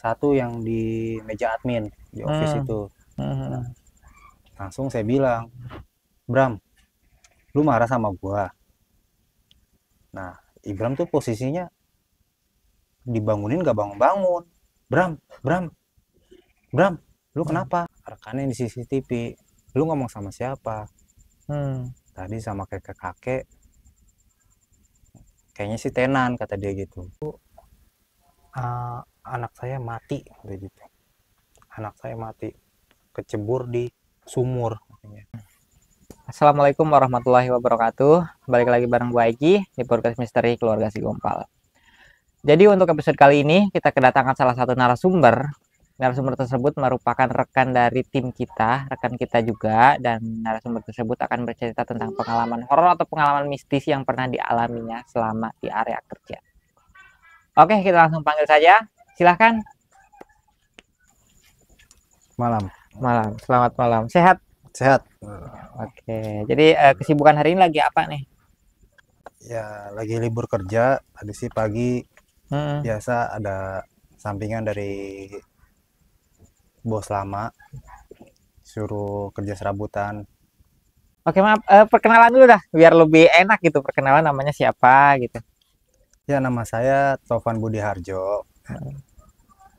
satu yang di meja admin di office itu. Nah, langsung saya bilang, Bram, lu marah sama gua? Nah, Ibram tuh posisinya dibangunin gak bangun-bangun. Bram, Bram, Bram, lu kenapa? Rekannya di CCTV. Lu ngomong sama siapa? Tadi sama kakek-kakek. Kayaknya si Tenan, kata dia gitu. Anak saya mati, gitu. Anak saya mati, kecebur di sumur. Assalamualaikum warahmatullahi wabarakatuh. Balik lagi bareng gue Aiki di podcast Misteri Keluarga Si Gompal. Jadi untuk episode kali ini kita kedatangan salah satu narasumber. Narasumber tersebut merupakan rekan dari tim kita, rekan kita juga, dan narasumber tersebut akan bercerita tentang pengalaman horor atau pengalaman mistis yang pernah dialaminya selama di area kerja. Oke, kita langsung panggil saja. Silahkan. Malam. Selamat malam. Sehat? Sehat. Oke, jadi kesibukan hari ini lagi apa nih? Ya, lagi libur kerja. Tadi sih pagi biasa ada sampingan dari bos lama, suruh kerja serabutan. Oke, maaf, perkenalan dulu dah, biar lebih enak gitu. Perkenalan namanya siapa gitu. Ya, nama saya Tovan Budi Harjo.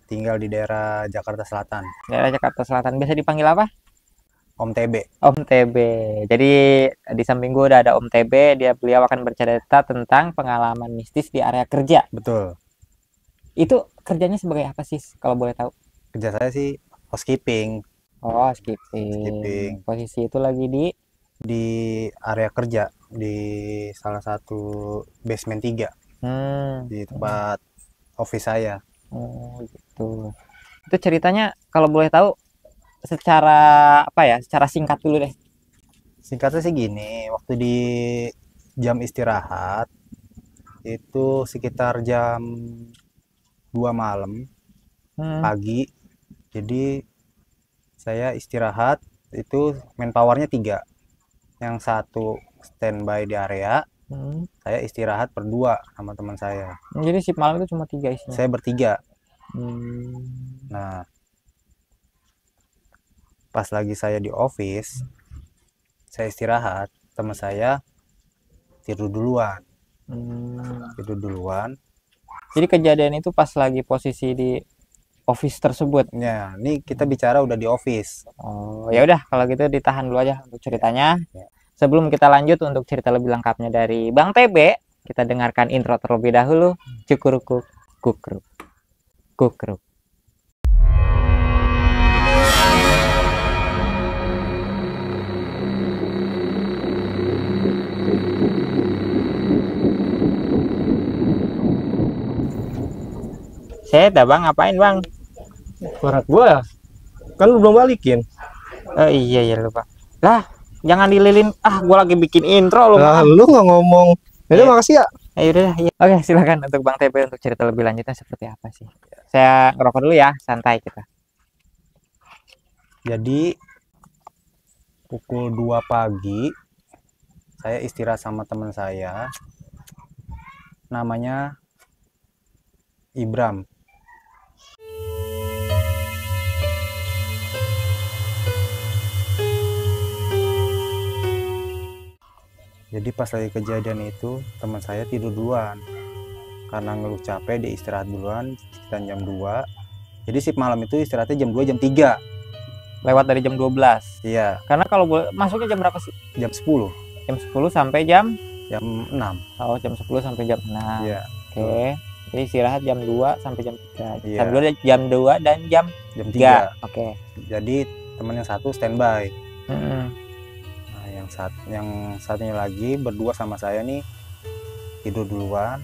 Tinggal di daerah Jakarta Selatan. Daerah Jakarta Selatan. Biasa dipanggil apa? Om TB. Om TB. Jadi di samping gue udah ada Om TB. Beliau akan bercerita tentang pengalaman mistis di area kerja. Betul. Itu kerjanya sebagai apa sih kalau boleh tahu? Kerja saya sih housekeeping. Oh, housekeeping. Posisi itu lagi di area kerja di salah satu basement 3 di tempat office saya. Oh gitu. Itu ceritanya kalau boleh tahu secara apa ya? Secara singkat dulu deh. Singkatnya sih gini, waktu di jam istirahat itu sekitar jam 2 malam pagi. Jadi saya istirahat itu manpowernya 3. Yang satu standby di area, saya istirahat berdua sama teman saya. Jadi shift malam itu cuma 3 isinya? Saya bertiga. Nah, pas lagi saya di office, saya istirahat, teman saya tidur duluan. Jadi kejadian itu pas lagi posisi di office tersebut. Ya, ini kita bicara udah di office. Oh, ya udah kalau gitu ditahan dulu aja untuk ceritanya. Ya. Sebelum kita lanjut untuk cerita lebih lengkapnya dari Bang TB, kita dengarkan intro terlebih dahulu. Cukurukuk kukruk. Kukruk. Saya dah Bang, ngapain Bang? Suara gua kan lu belum balikin. Oh iya ya lupa. Lah, jangan dililin. Gua lagi bikin intro lu. Lah, lu nggak ngomong. Jadi makasih ya. Ayo udah. Ya. Oke, silakan untuk Bang TB untuk cerita lebih lanjutnya seperti apa sih. Saya ngerokok dulu ya, santai kita. Jadi pukul 2 pagi saya istirahat sama teman saya. Namanya Ibram. Jadi pas lagi kejadian itu teman saya tidur duluan karena ngeluh capek, dia istirahat duluan sekitar jam 2. Jadi shift malam itu istirahatnya jam 2 jam 3 lewat dari jam 12. Iya, karena kalau masuknya jam berapa sih? Jam 10 sampai jam 6. Oh, jam 10 sampai jam 6. Iya. Oke. Jadi istirahat jam 2 sampai jam 3. Iya. Jam 2 dan jam 3. Oke. Jadi teman yang satu standby. Nah, yang satunya lagi berdua sama saya nih tidur duluan.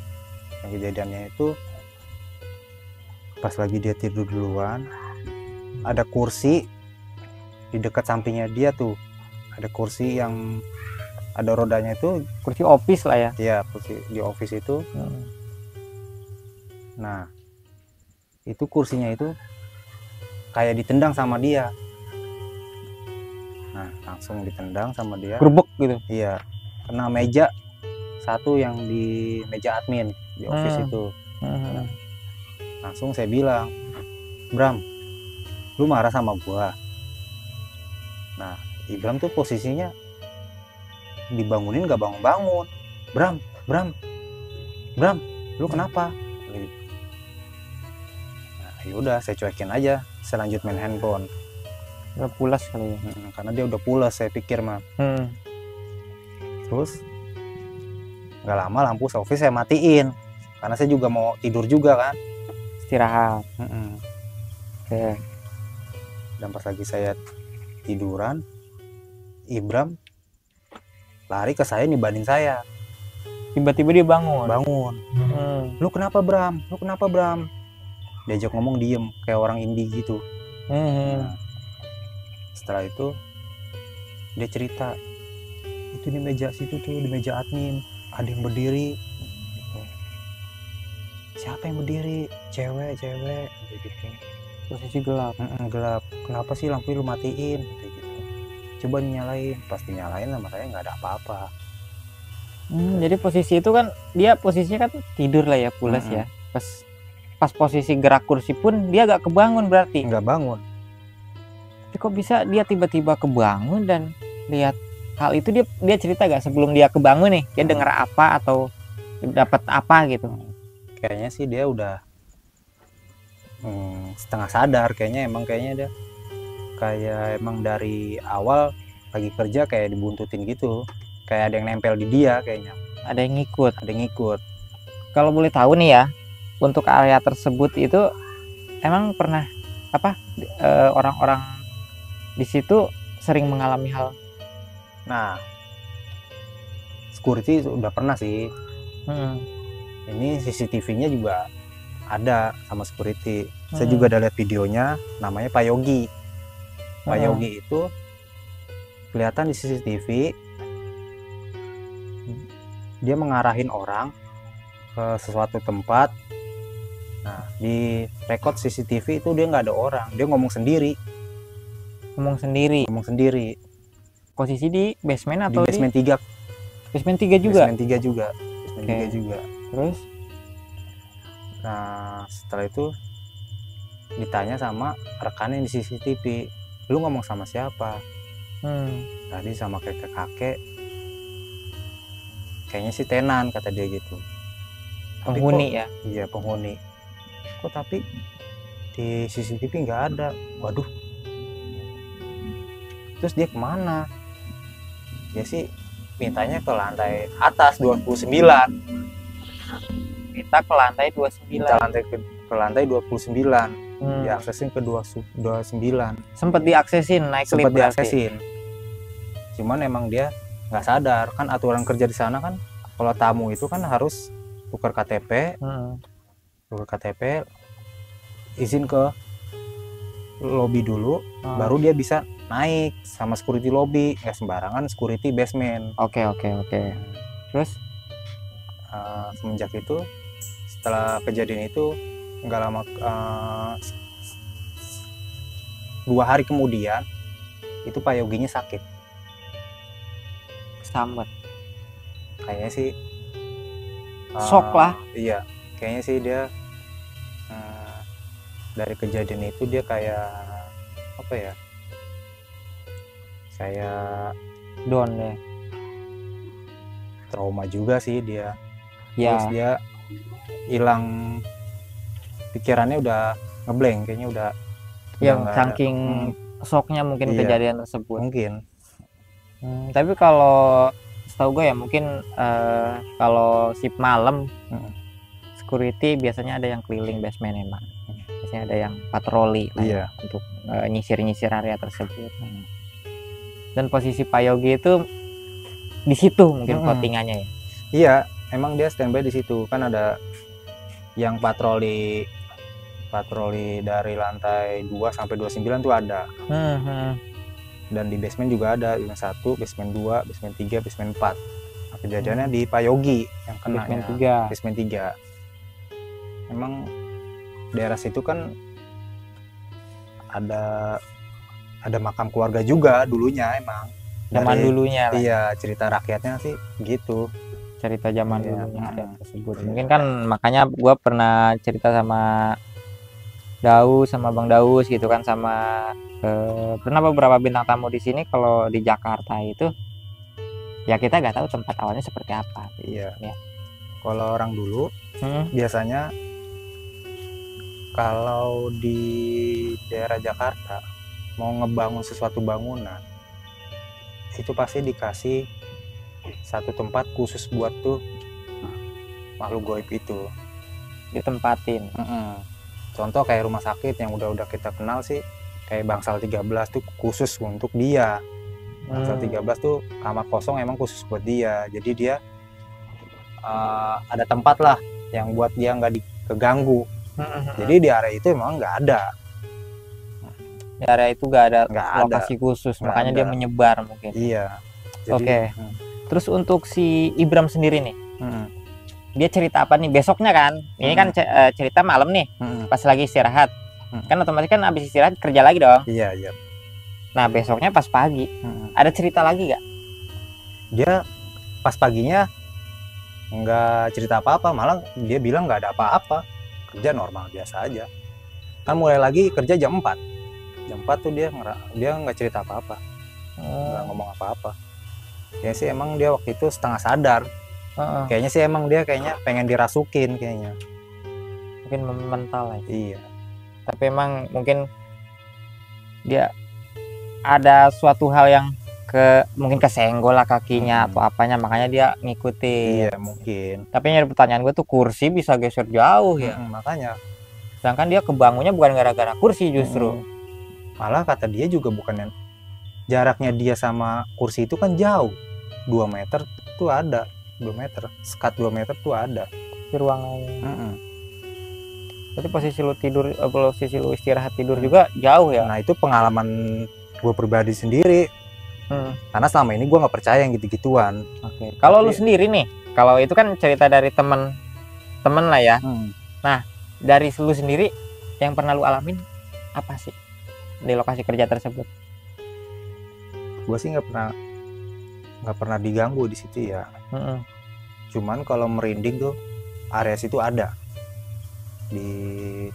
Yang kejadiannya itu pas lagi dia tidur duluan, ada kursi di dekat sampingnya dia tuh. Ada kursi yang ada rodanya itu, kursi office lah ya. Iya, kursi di office itu. Nah, itu kursinya itu kayak ditendang sama dia. Nah, langsung ditendang sama dia. Gerbek gitu. Iya, kena meja satu yang di meja admin di office itu. Langsung saya bilang, Bram, lu marah sama gua. Nah, Ibram tuh posisinya dibangunin gak bangun-bangun. Bram, Bram, lu kenapa? Nah, yaudah saya cuekin aja, saya lanjut main handphone. Udah pulas kali ya. Karena dia udah pulas saya pikir mah. Terus nggak lama lampu Sofi saya matiin karena saya juga mau tidur juga kan, Istirahat. Oke. Dan pas lagi saya tiduran, Ibram lari ke saya nibanding saya. Tiba-tiba dia bangun. Lu kenapa Bram? Diajak ngomong diem kayak orang indie gitu. Nah, setelah itu dia cerita, itu di meja situ tuh, di meja admin ada yang berdiri gitu. Siapa yang berdiri? Cewek gitu. Posisi gelap. Gelap. Kenapa sih lampu lu matiin gitu. Coba nyalain. Pas dinyalain sama saya nggak ada apa-apa. Jadi posisi itu kan dia posisinya kan tidur lah ya, pulas ya. Pas posisi gerak kursi pun dia gak kebangun berarti. Nggak bangun. Tapi kok bisa dia tiba-tiba kebangun dan lihat hal itu, dia cerita gak sebelum dia kebangun nih dia dengar apa atau dapat apa gitu? Kayaknya sih dia udah setengah sadar kayaknya dia kayak emang dari awal lagi kerja kayak dibuntutin gitu, kayak ada yang nempel di dia, kayaknya ada yang ngikut. Kalau boleh tahu nih ya, untuk area tersebut itu emang pernah apa orang-orang di situ sering mengalami hal? Nah, security udah pernah sih. Ini CCTV-nya juga ada sama security. Saya juga ada lihat videonya, namanya Pak Yogi. Pak Yogi itu kelihatan di CCTV dia mengarahin orang ke sesuatu tempat. Nah, di record CCTV itu dia nggak ada orang, dia ngomong sendiri. Posisi di basement atau di basement 3? Basement 3 juga. Basement 3 juga. Terus nah, setelah itu ditanya sama rekannya di CCTV, lu ngomong sama siapa? Tadi sama kakek, kayaknya sih tenan, kata dia gitu. Penghuni ya? Iya, penghuni. Kok tapi di CCTV nggak ada? Waduh. Terus dia kemana? Dia sih mintanya ke lantai atas 29. Minta ke lantai 29. Ke lantai 29. Diaksesin ke 29. Sempat diaksesin, naik lift. Sempat diaksesin. Cuman emang dia nggak sadar, kan aturan kerja di sana kan kalau tamu itu kan harus tukar KTP, izin ke lobby dulu, baru dia bisa naik sama security lobby, nggak sembarangan security basement. Oke. Terus semenjak itu, setelah kejadian itu nggak lama, 2 hari kemudian itu Pak Yoginya sakit. Sambat. Kayaknya sih shock lah. Iya, kayaknya sih dia dari kejadian itu dia kayak apa ya, kayak down deh, trauma juga sih dia. Ya. Terus dia hilang, pikirannya udah ngeblank, kayaknya udah saking shocknya mungkin kejadian tersebut mungkin. Tapi kalau setahu gue ya mungkin kalau shift malam security biasanya ada yang keliling basement emang. Biasanya ada yang patroli lah untuk nyisir-nyisir area tersebut. Dan posisi Pak Yogi itu di situ mungkin plottingannya ya. Iya, emang dia standby di situ. Kan ada yang patroli dari lantai 2 sampai 29 tuh ada. Dan di basement juga ada, basement 1, basement 2, basement 3, basement 4. Nah, kejadiannya di Pak Yogi yang kena basement 3. Emang daerah situ kan ada makam keluarga juga dulunya emang. Zaman dulunya lah. Iya, cerita rakyatnya sih gitu. Cerita zaman dulunya ada tersebut. Mungkin kan makanya gua pernah cerita sama Daus sama Bang Daus gitu kan, sama pernah beberapa bintang tamu di sini. Kalau di Jakarta itu ya kita nggak tahu tempat awalnya seperti apa. Iya. Ya. Kalau orang dulu biasanya kalau di daerah Jakarta mau ngebangun sesuatu bangunan itu pasti dikasih satu tempat khusus buat tuh makhluk goib itu Ditempatin. Contoh kayak rumah sakit yang udah kita kenal sih, kayak Bangsal 13 tuh khusus untuk dia. Bangsal 13 tuh kamar kosong emang khusus buat dia. Jadi dia ada tempat lah yang buat dia nggak keganggu. Jadi di area itu emang nggak ada. Di area itu nggak ada lokasi ada. khusus, Nggak makanya ada. dia menyebar mungkin. Iya. Jadi, Oke. Terus untuk si Ibram sendiri nih, dia cerita apa nih besoknya kan? Ini kan cerita malam nih, pas lagi istirahat. Kan otomatis kan abis istirahat kerja lagi dong. Iya, iya. Nah besoknya pas pagi, ada cerita lagi gak? Dia pas paginya nggak cerita apa-apa, malah dia bilang nggak ada apa-apa, kerja normal biasa aja. Kan mulai lagi kerja jam 4. Jam 4 tuh dia nggak cerita apa-apa, nggak ngomong apa-apa. Kayaknya sih emang dia waktu itu setengah sadar. Kayaknya sih emang dia pengen dirasukin kayaknya. Mungkin mental ya. Iya. Tapi emang mungkin dia ada suatu hal yang mungkin kesenggol lah kakinya atau apanya, makanya dia ngikutin. Iya mungkin. Tapi nyari pertanyaan gue tuh, kursi bisa geser jauh ya. Makanya. Sedangkan dia kebangunnya bukan gara-gara kursi justru. Malah kata dia juga bukan jaraknya dia sama kursi itu kan jauh. 2 meter tuh ada. 2 meter. Sekat 2 meter tuh ada Di ruangannya. Berarti posisi lu istirahat tidur juga jauh ya. Nah itu pengalaman gue pribadi sendiri. Karena selama ini gue nggak percaya yang gitu-gituan. Oke. Kalau lu sendiri nih, kalau itu kan cerita dari temen lah ya. Nah, dari lu sendiri yang pernah lu alamin apa sih di lokasi kerja tersebut? Gue sih nggak pernah diganggu di situ ya. Cuman kalau merinding tuh area situ ada di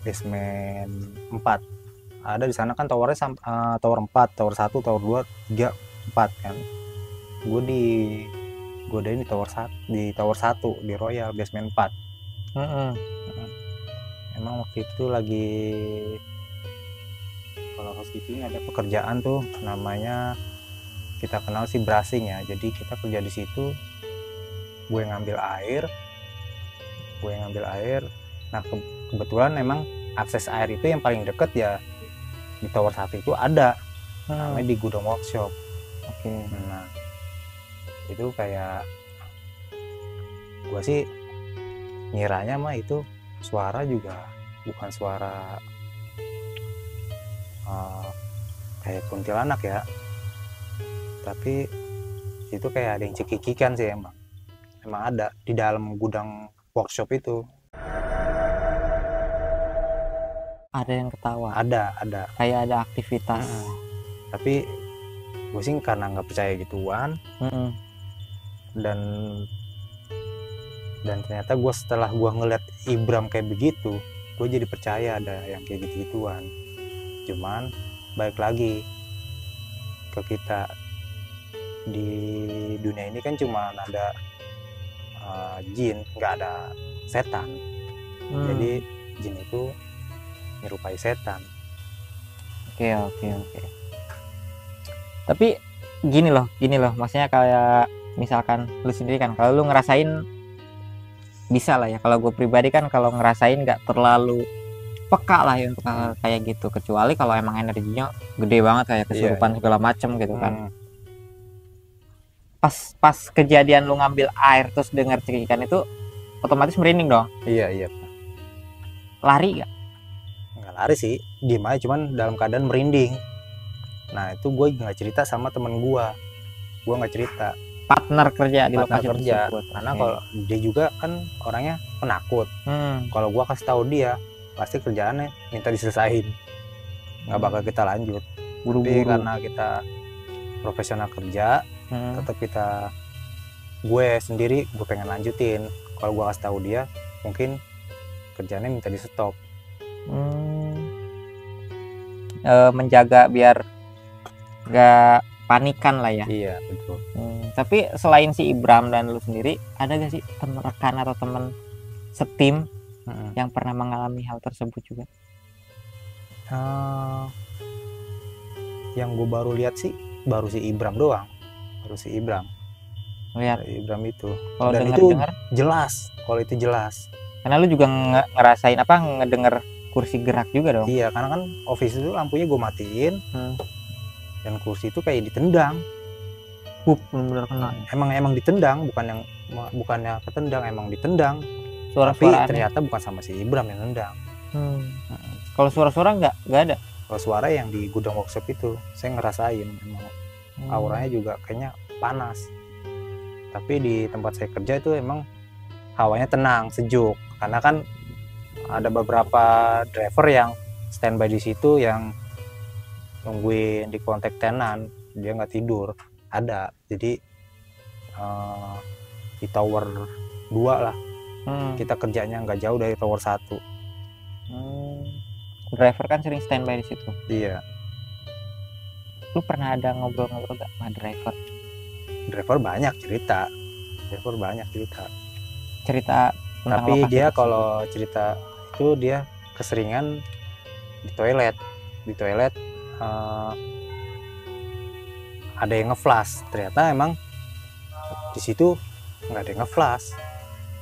basement 4. Ada di sana kan towernya tower 4, tower 1, tower 2, 3, 4 kan. Gue di tower 1, di Royal basement 4. Emang waktu itu lagi kalau housekeeping ada pekerjaan tuh namanya, kita kenal sih brushing ya. Jadi kita kerja di situ, gue ngambil air. Nah kebetulan emang akses air itu yang paling deket ya di tower 1 itu ada, namanya di gudang workshop. Oke. Nah itu kayak gue sih ngiranya mah itu suara juga bukan suara kayak kuntilanak ya, tapi itu kayak ada yang cekikikan sih. Emang ada di dalam gudang workshop itu. Ada yang ketawa. Ada. Kayak ada aktivitas. Tapi gue sih karena nggak percaya gituan. Dan ternyata gue setelah gue ngeliat Ibram kayak begitu, gue jadi percaya ada yang kayak gitu-gituan. Cuman balik lagi ke kita, di dunia ini kan cuma ada jin, nggak ada setan. Jadi jin itu menyerupai setan. Oke. Tapi gini loh, maksudnya kayak misalkan lu sendiri kan, kalau lu ngerasain bisa lah ya. Kalau gue pribadi kan kalau ngerasain nggak terlalu peka lah ya untuk hal kayak gitu, kecuali kalau emang energinya gede banget kayak kesurupan segala macem gitu kan. Pas kejadian lu ngambil air terus dengar cekikikan itu, otomatis merinding dong. Iya. Lari gak? Nggak lari sih, diem aja, cuman dalam keadaan merinding. Nah itu gue nggak cerita sama temen gue nggak cerita. Partner kerja di lokasi tersebut. Karena kalau dia juga kan orangnya penakut. Kalau gue kasih tahu dia, pasti kerjaannya minta diselesain, nggak bakal kita lanjut. Tapi karena kita profesional kerja, tetap gue sendiri pengen lanjutin. Kalau gue kasih tahu dia, mungkin kerjaannya minta di stop. Menjaga biar gak panikan lah ya. Iya betul. Tapi selain si Ibram dan lu sendiri, ada gak sih teman rekan atau teman setim yang pernah mengalami hal tersebut juga? Yang gue baru lihat sih baru si Ibram doang, Lihat Ibram itu. kalau Dan dengar jelas, kalau itu jelas. Karena lu juga ngerasain apa, ngedenger kursi gerak juga dong. Iya, karena kan office itu lampunya gue matiin, dan kursi itu kayak ditendang. Bener-bener kena. Emang ditendang, bukannya ketendang, emang ditendang. Tapi ternyata bukan sama si Ibram yang nendang. Kalau suara-suara nggak ada. Kalau suara yang di gudang workshop itu saya ngerasain, emang auranya juga kayaknya panas. Tapi di tempat saya kerja itu emang hawanya tenang, sejuk. Karena kan ada beberapa driver yang standby di situ yang nungguin di kontak tenan, dia nggak tidur. Ada, jadi di tower 2 lah. Kita kerjanya nggak jauh dari tower 1. Driver kan sering standby di situ. Iya. Lu pernah ada ngobrol-ngobrol gak sama driver? Driver banyak cerita. Cerita tentang tapi dia kalau cerita itu dia keseringan di toilet ada yang ngeflash. Ternyata emang di situ nggak ada yang ngeflash.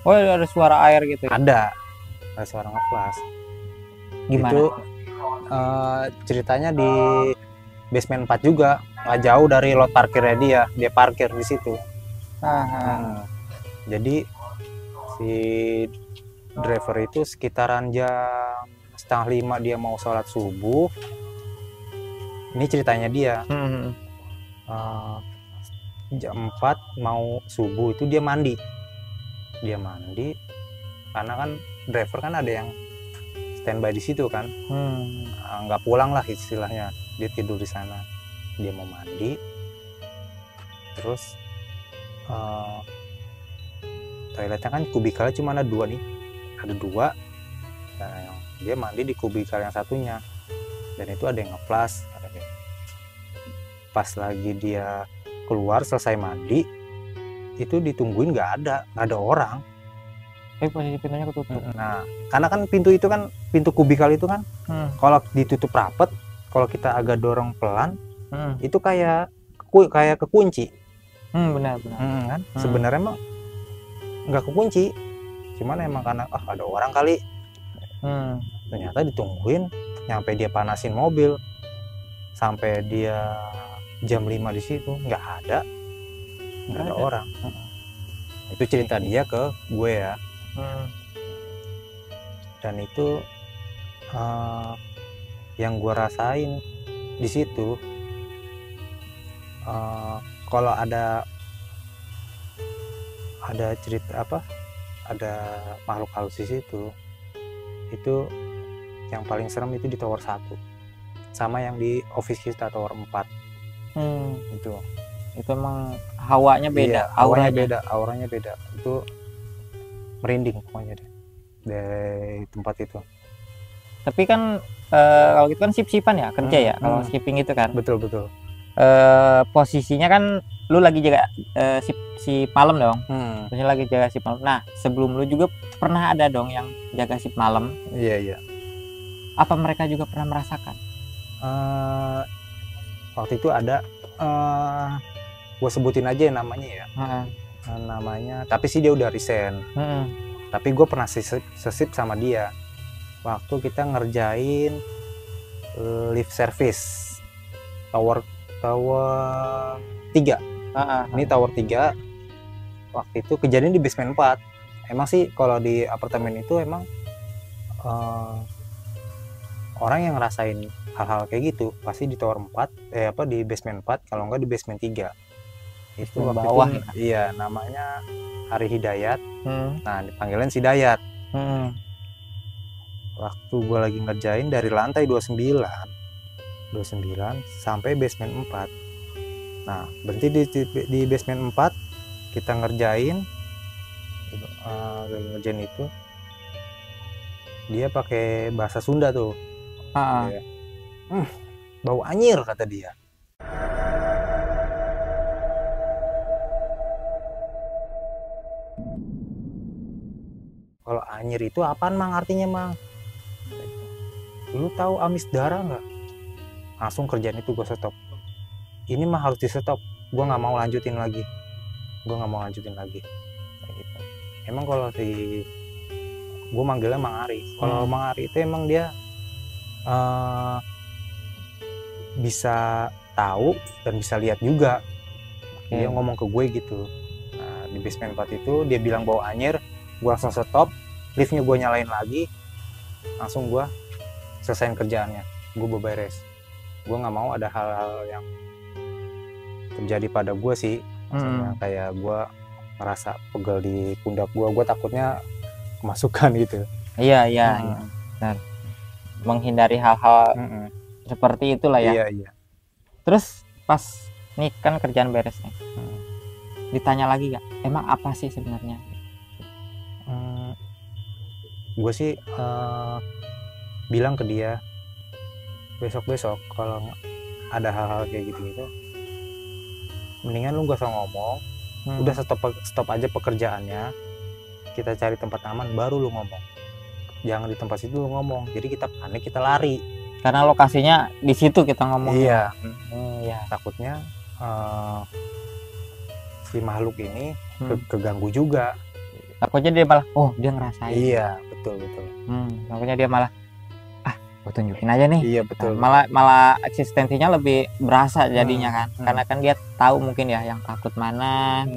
Oh, ada suara air gitu ya? Ada suara ngeflash. Gimana itu ceritanya di basement 4 juga, nggak jauh dari lot parkirnya dia parkir di situ. Jadi si driver itu sekitaran jam 4:30 dia mau sholat subuh. Ini ceritanya dia. Jam 4 mau subuh itu dia mandi karena kan driver kan ada yang standby di situ kan. Nggak pulang lah istilahnya, dia tidur di sana. Dia mau mandi, terus toiletnya kan kubikalnya cuma ada 2 nih, ada 2. Nah, dia mandi di kubikal yang satunya, dan itu ada yang ngeflash. Pas lagi dia keluar selesai mandi, itu ditungguin nggak ada orang. Posisi pintunya ketutup. Nah, karena kan pintu itu kan, pintu kubikal itu kan, kalau ditutup rapet, kalau kita agak dorong pelan, itu kayak kekunci. Benar. Kan? Sebenarnya emang nggak kekunci, cuman emang karena ada orang kali. Ternyata ditungguin nyampe dia panasin mobil, sampai dia jam 5 di situ nggak ada orang. Itu cerita dia ke gue ya. Dan itu yang gue rasain di situ. Kalau ada cerita ada makhluk halus di situ, itu yang paling serem itu di tower 1 sama yang di office kita tower 4. Itu emang hawanya beda. Iya, auranya beda. Itu merinding pokoknya deh dari tempat itu. Tapi kan kalau gitu kan sip-sipan ya kerja ya, kalau shipping itu kan. Betul. Posisinya kan lu lagi jaga si malam dong. Terus lagi jaga sip malam. Nah, sebelum lu juga pernah ada dong yang jaga sip malam. Iya. Apa mereka juga pernah merasakan? Waktu itu ada, gue sebutin aja namanya ya. Namanya, tapi sih dia udah resign. Tapi gue pernah sesip sama dia waktu kita ngerjain lift service tower 3. Ini tower 3. Waktu itu kejadian di basement 4. Emang sih kalau di apartemen itu emang orang yang ngerasain hal-hal kayak gitu pasti di tower 4, di basement 4, kalau enggak di basement 3. Itu waktu bawah itu, iya, namanya Hari Hidayat. Nah, dipanggilin si Dayat. Waktu gue lagi ngerjain dari lantai 29 sampai basement 4. Nah, berhenti di basement 4, kita ngerjain itu. dia pakai bahasa Sunda tuh. Ah, Kayak, bau anyir kata dia. Kalau anyir itu apaan mang artinya mang? Lu tahu amis darah nggak? Langsung kerjaan itu gue stop. Ini mah harus di stop. Gue nggak mau lanjutin lagi. Kayak gitu. Emang kalau si gue manggilnya Mang Ari. Kalau Mang Ari itu emang dia bisa tahu dan bisa lihat juga. Dia ngomong ke gue gitu. Nah, di basement 4 itu dia bilang bau anyir, gue langsung stop, liftnya gue nyalain lagi, langsung gue selesain kerjaannya, gue beberes. Gue nggak mau ada hal-hal yang terjadi pada gue sih, maksudnya kayak gue merasa pegel di pundak gue takutnya kemasukan gitu. Iya. Nah, menghindari hal-hal seperti itulah ya. Iya. Terus pas nih kan kerjaan beres nih, ditanya lagi gak, emang apa sih sebenarnya? Gue sih bilang ke dia, besok kalau ada hal-hal kayak gitu mendingan lu gak usah ngomong, udah stop aja pekerjaannya, kita cari tempat aman baru lu ngomong, jangan di tempat situ lu ngomong, jadi kita panik, kita lari karena lokasinya di situ kita ngomong. Iya. Iya. Takutnya si makhluk ini keganggu juga, takutnya dia malah dia ngerasain. iya betul takutnya dia malah gue tunjukin aja nih. Iya betul. Malah eksistensinya lebih berasa jadinya kan, karena kan dia tahu mungkin ya yang takut mana,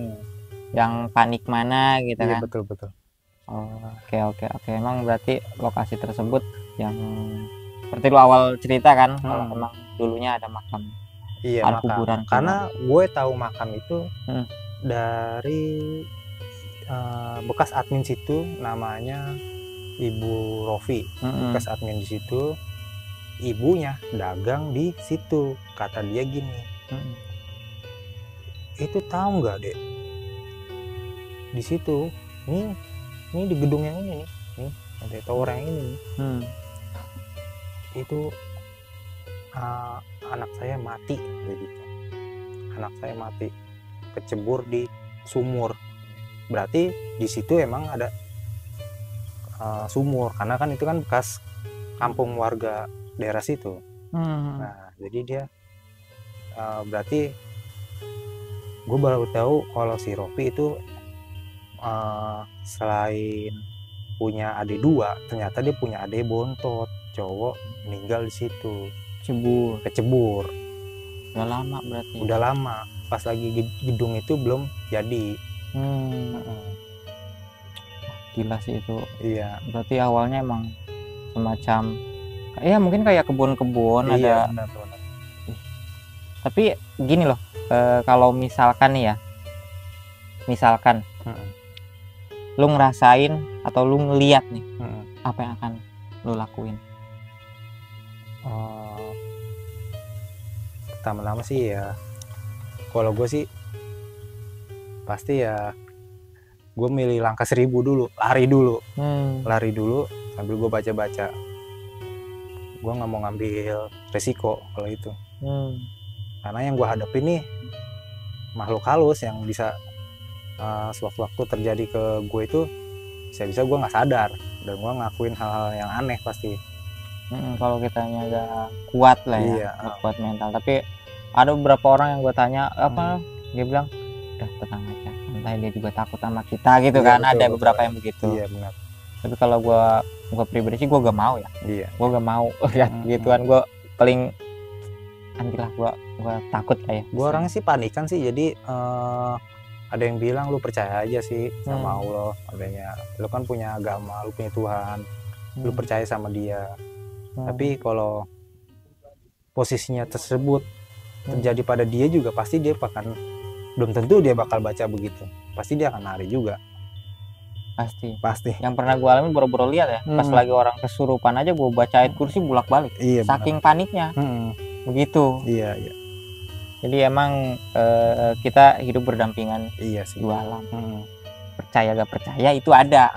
yang panik mana gitu iya, kan. betul. Oke. Emang berarti lokasi tersebut yang seperti lu awal cerita kan, kalau memang dulunya ada makam. Iya, ada kuburan. Karena gue tahu makam itu dari bekas admin situ, namanya Ibu Rofi, bekas admin di situ, ibunya dagang di situ. Kata dia gini, itu tahu nggak dek? Di situ, nih di gedung yang ini nih, ada tower yang ini nih, itu anak saya mati, gitu. Anak saya mati, kecebur di sumur. Berarti di situ emang ada sumur, karena kan itu kan bekas kampung warga daerah situ. Nah, jadi dia berarti gue baru tahu kalau si Rofi itu selain punya adik 2, ternyata dia punya adik bontot cowok meninggal di situ, kecebur. Udah lama berarti. Udah lama, pas lagi gedung itu belum jadi. Gila sih itu. Iya. Berarti awalnya emang semacam mungkin kayak kebun-kebun. Iya, ada. Benar. Tapi gini loh, kalau misalkan nih ya, lu ngerasain atau lu ngeliat nih, apa yang akan lu lakuin? Pertama-tama sih ya, kalau gue sih pasti ya gue milih langkah 1000 dulu, lari dulu sambil gue baca-baca. Gue nggak mau ngambil resiko kalau itu, karena yang gue hadapin nih makhluk halus yang bisa sewaktu-waktu terjadi ke gue itu, bisa gue nggak sadar dan gue ngakuin hal-hal yang aneh pasti. Kalau kitanya gak kuat lah ya, gak kuat mental. Tapi ada beberapa orang yang gue tanya dia bilang udah tenang aja, santai, dia juga takut sama kita gitu kan. Betul, ada beberapa yang begitu. Iya benar. Tapi kalau gue pribadi sih gue gak mau ya. Gue gak mau lihat gituan. Gue paling antilah, gue takut kayak. Gue orangnya sih panikan sih, jadi ada yang bilang lu percaya aja sih sama Allah, adanya lu kan punya agama, lu punya Tuhan, lu percaya sama dia. Tapi kalau posisinya tersebut terjadi pada dia juga, pasti dia belum tentu dia bakal baca begitu, pasti dia akan lari juga. Pasti. Yang pernah gue alami boro-boro lihat ya, pas lagi orang kesurupan aja gue baca ayat kursi bolak-balik. Iya, saking paniknya. Begitu. Iya. Jadi emang kita hidup berdampingan. Iya sih. Dua alam. Percaya gak percaya itu ada.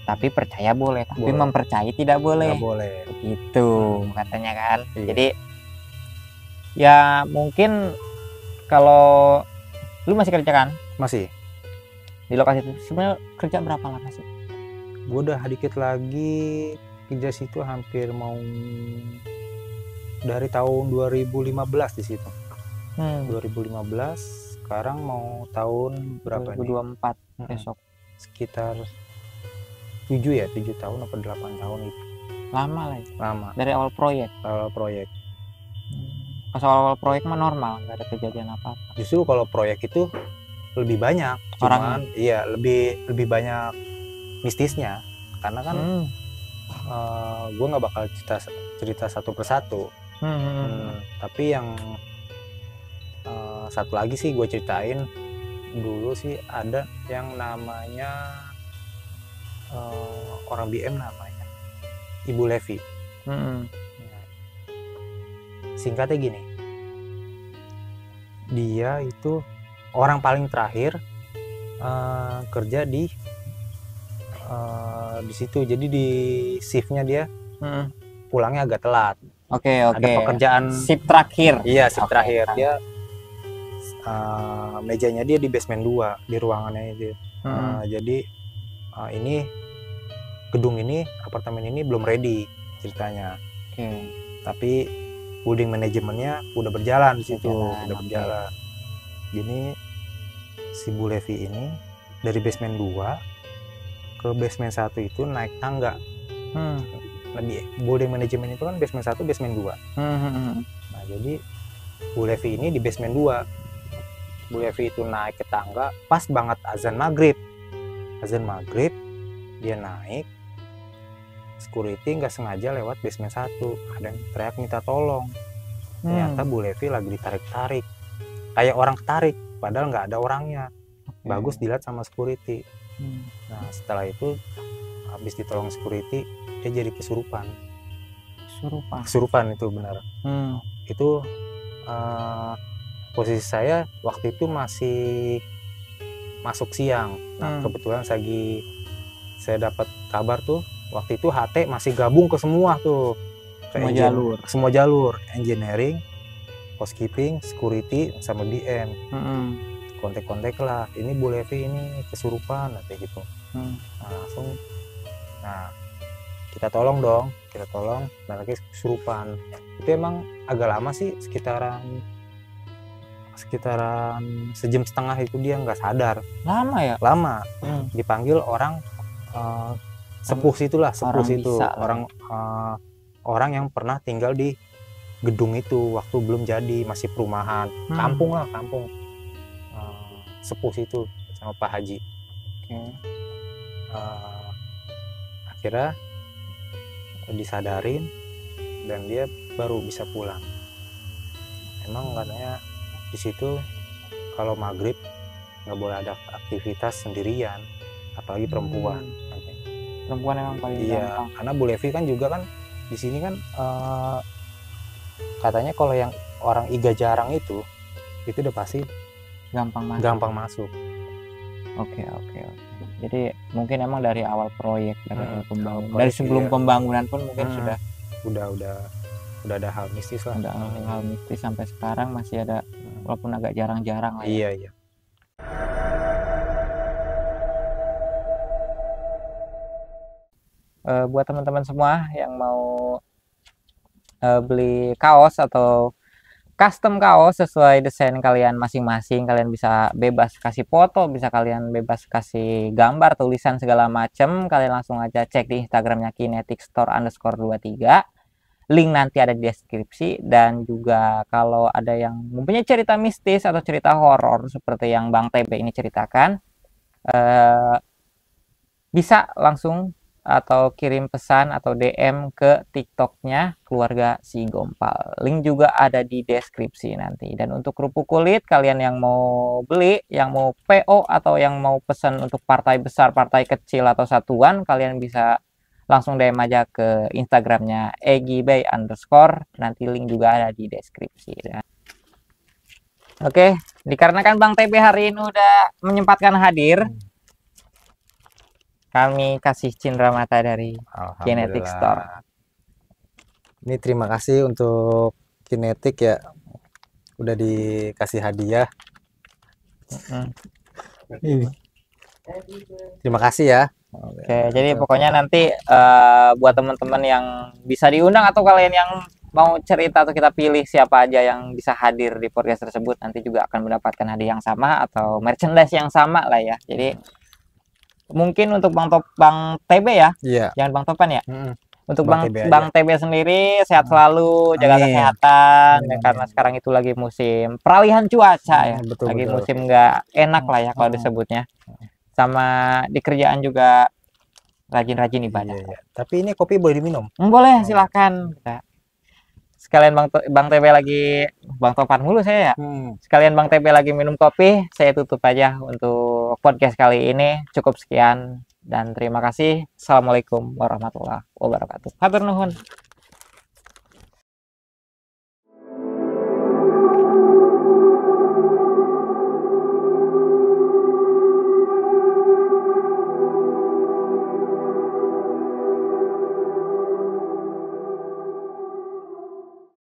Tapi percaya boleh, tapi Boleh. mempercayai tidak boleh. Nggak boleh. Begitu katanya kan. Iya. Jadi ya mungkin kalau lu masih kerja kan Masih. di lokasi itu, sebenarnya kerja berapa lama sih? Gue udah dikit lagi kerja situ, hampir mau dari tahun 2015 di situ. 2015, sekarang mau tahun berapa nih? 2024 Mm-mm. besok. Sekitar 7 tahun apa 8 tahun itu. Lama lah itu. Lama Dari awal proyek. kalau proyek. Pas awal proyek mah normal, nggak ada kejadian apa-apa. Justru kalau proyek itu lebih banyak, Orangnya. cuman iya lebih banyak mistisnya, karena kan gue nggak bakal cerita satu persatu. Tapi yang satu lagi sih gue ceritain dulu sih, ada yang namanya orang BM namanya Ibu Levi. Ya. Singkatnya gini, dia itu orang paling terakhir kerja di situ. Jadi di shiftnya dia pulangnya agak telat. Oke. Ada pekerjaan Shift terakhir. Iya, shift Oke. terakhir. Dia mejanya dia di basement 2 di ruangannya itu. Jadi ini gedung ini, apartemen ini belum ready ceritanya. Oke. Tapi building manajemennya udah berjalan di situ, Berjalan, udah oke. berjalan. Gini si Bu Levi ini dari basement 2 ke basement 1 itu naik tangga. Nah, di building manajemen itu kan basement 1, basement 2. Nah, jadi Bu Levi ini di basement 2. Bu Levi itu naik ke tangga pas banget azan maghrib. Azan maghrib dia naik, security nggak sengaja lewat basement 1, ada yang teriak minta tolong. Ternyata Bu Levi lagi ditarik-tarik, kayak orang ketarik, padahal nggak ada orangnya. Bagus dilihat sama security. Nah, setelah itu habis ditolong security, dia jadi kesurupan. Kesurupan itu benar. Itu posisi saya waktu itu masih masuk siang. Nah, kebetulan saya dapat kabar tuh waktu itu HT masih gabung ke semua tuh, ke semua jalur, engineering, housekeeping, security, sama BM. Kontak-kontak lah, ini Bu Levi ini kesurupan kayak gitu. Nah, langsung kita tolong dong, dan lagi kesurupan. Itu emang agak lama sih, sekitaran sejam setengah itu dia nggak sadar. Lama ya? Lama. Dipanggil orang sepuh situlah, sepuh Orang situ, bisa, orang yang pernah tinggal di gedung itu waktu belum jadi, masih perumahan, kampung. Sepuh situ sama Pak Haji. Akhirnya disadarin dan dia baru bisa pulang. Emang katanya di situ kalau maghrib nggak boleh ada aktivitas sendirian, apalagi perempuan. Perempuan emang paling Iya, gampang. karena Bu Levi kan juga kan di sini kan katanya kalau yang orang iga jarang itu udah pasti gampang masuk. Oke. Jadi mungkin emang dari awal proyek, dari awal pembangunan, proyek, dari sebelum iya. pembangunan pun mungkin sudah udah ada hal mistis lah. ada hal mistis, sampai sekarang masih ada, walaupun agak jarang-jarang lah ya. Iya. Buat teman-teman semua yang mau beli kaos atau custom kaos sesuai desain kalian masing-masing, kalian bisa bebas kasih foto, bisa kalian bebas kasih gambar, tulisan segala macam, kalian langsung aja cek di Instagramnya kinetic_store_23. Link nanti ada di deskripsi. Dan juga kalau ada yang mempunyai cerita mistis atau cerita horor seperti yang Bang TB ini ceritakan, bisa langsung atau kirim pesan atau DM ke TikToknya Keluarga Si Gompal. Link juga ada di deskripsi nanti. Dan untuk kerupuk kulit, kalian yang mau beli, yang mau PO atau yang mau pesan untuk partai besar, partai kecil atau satuan, kalian bisa langsung DM aja ke Instagramnya @egibay_. Nanti link juga ada di deskripsi. Oke, dikarenakan Bang TB hari ini udah menyempatkan hadir, kami kasih cindera mata dari Kinetic Store. Ini terima kasih untuk Kinetic ya, udah dikasih hadiah. Terima kasih ya. Oke, jadi pokoknya nanti buat teman-teman yang bisa diundang atau kalian yang mau cerita atau kita pilih siapa aja yang bisa hadir di podcast tersebut, nanti juga akan mendapatkan hadiah yang sama atau merchandise yang sama lah ya. Jadi mungkin untuk Bang TB ya, jangan Bang Topan ya. Untuk Bang TB sendiri sehat selalu, jaga kesehatan ya, karena sekarang itu lagi musim peralihan cuaca ya, lagi musim nggak enak lah ya kalau disebutnya. Sama di kerjaan juga rajin-rajin ibadah. Tapi ini kopi boleh diminum? Boleh, silakan. Sekalian Bang TB lagi, Bang Topan mulu saya ya. Sekalian Bang TB lagi minum kopi, saya tutup aja untuk podcast kali ini. Cukup sekian dan terima kasih. Assalamualaikum warahmatullahi wabarakatuh. Hatur nuhun.